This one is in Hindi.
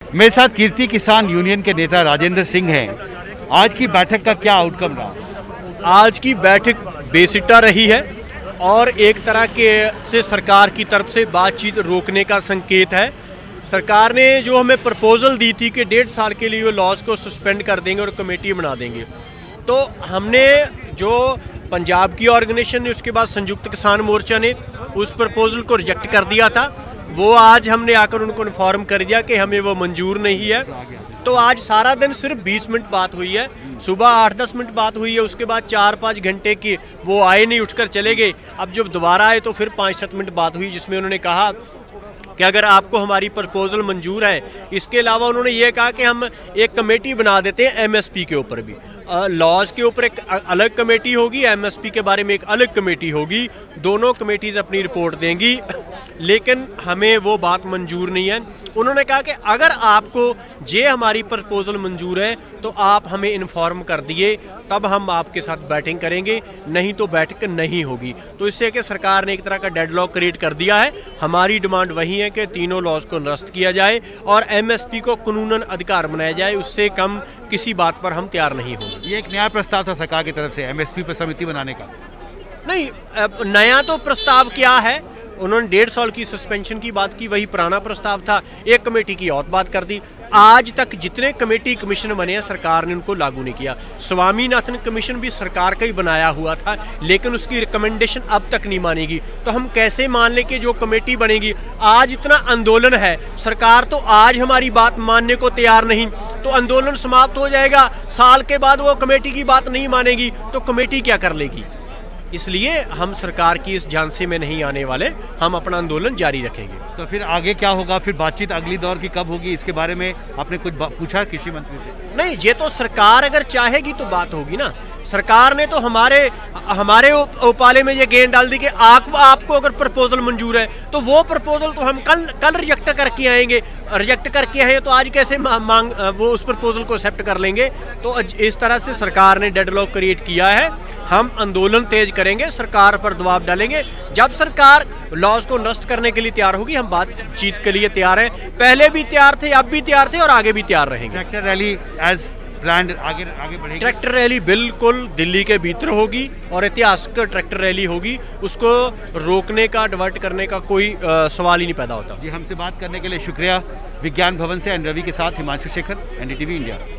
मेरे साथ कीर्ति किसान यूनियन के नेता राजेंद्र सिंह हैं। आज की बैठक का क्या आउटकम रहा? आज की बैठक बेसिट्टा रही है और एक तरह के से सरकार की तरफ से बातचीत रोकने का संकेत है। सरकार ने जो हमें प्रपोजल दी थी कि 1.5 साल के लिए वो लॉज को सस्पेंड कर देंगे और कमेटी बना देंगे, तो हमने जो पंजाब की ऑर्गेनाइजेशन ने, उसके बाद संयुक्त किसान मोर्चा ने उस प्रपोजल को रिजेक्ट कर दिया था। वो आज हमने आकर उनको इन्फॉर्म कर दिया कि हमें वो मंजूर नहीं है। तो आज सारा दिन सिर्फ 20 मिनट बात हुई है, सुबह 8-10 मिनट बात हुई है, उसके बाद 4-5 घंटे की वो आए नहीं, उठकर चले गए। अब जब दोबारा आए तो फिर 5-7 मिनट बात हुई, जिसमें उन्होंने कहा कि अगर आपको हमारी प्रपोजल मंजूर है। इसके अलावा उन्होंने ये कहा कि हम एक कमेटी बना देते हैं एमएसपी के ऊपर भी। लॉज के ऊपर एक अलग कमेटी होगी, एमएसपी के बारे में एक अलग कमेटी होगी। दोनों कमेटीज अपनी रिपोर्ट देंगी, लेकिन हमें वो बात मंजूर नहीं है। उन्होंने कहा कि अगर आपको ये हमारी प्रपोजल मंजूर है तो आप हमें इन्फॉर्म कर दिए, तब हम आपके साथ बैटिंग करेंगे, नहीं तो बैठक नहीं होगी। तो इससे कि सरकार ने एक तरह का डेडलॉक क्रिएट कर दिया है। हमारी डिमांड वही है कि तीनों लॉज को निरस्त किया जाए और एमएसपी को कानूनन अधिकार बनाया जाए। उससे कम किसी बात पर हम तैयार नहीं होंगे। ये एक नया प्रस्ताव था सरकार की तरफ से एमएसपी पर समिति बनाने का। नहीं, नया तो प्रस्ताव क्या है, उन्होंने 1.5 साल की सस्पेंशन की बात की, वही पुराना प्रस्ताव था। एक कमेटी की और बात कर दी। आज तक जितने कमेटी कमीशन बने हैं सरकार ने उनको लागू नहीं किया। स्वामीनाथन कमीशन भी सरकार का ही बनाया हुआ था, लेकिन उसकी रिकमेंडेशन अब तक नहीं मानेगी। तो हम कैसे मान लें कि जो कमेटी बनेगी? आज इतना आंदोलन है, सरकार तो आज हमारी बात मानने को तैयार नहीं, तो आंदोलन समाप्त हो जाएगा। साल के बाद वो कमेटी की बात नहीं मानेगी तो कमेटी क्या कर लेगी? इसलिए हम सरकार की इस झांसे में नहीं आने वाले, हम अपना आंदोलन जारी रखेंगे। तो फिर आगे क्या होगा? फिर बातचीत अगली दौर की कब होगी? इसके बारे में आपने कुछ पूछा कृषि मंत्री से? नहीं, ये तो सरकार अगर चाहेगी तो बात होगी ना। सरकार ने तो हमारे उपाले में ये गेंद डाल दी कि आपको अगर प्रपोजल मंजूर है तो वो प्रपोजल तो हम कल रिजेक्ट करके आएंगे। रिजेक्ट करके आए तो आज कैसे वो उस प्रपोजल को एक्सेप्ट कर लेंगे? तो इस तरह से सरकार ने डेडलॉक क्रिएट किया है। हम आंदोलन तेज करेंगे, सरकार पर दबाव डालेंगे। जब सरकार लॉज को नष्ट करने के लिए तैयार होगी, हम बातचीत के लिए तैयार हैं। पहले भी तैयार थे, अब भी तैयार थे और आगे भी तैयार रहेंगे। ट्रैक्टर रैली एज प्लान्ड आगे बढ़ेगी। ट्रैक्टर रैली बिल्कुल दिल्ली के भीतर होगी और ऐतिहासिक ट्रैक्टर रैली होगी। उसको रोकने का, डिवर्ट करने का कोई सवाल ही नहीं पैदा होता। जी, हमसे बात करने के लिए शुक्रिया। विज्ञान भवन से रवि के साथ हिमांशु शेखर, एनडीटीवी इंडिया।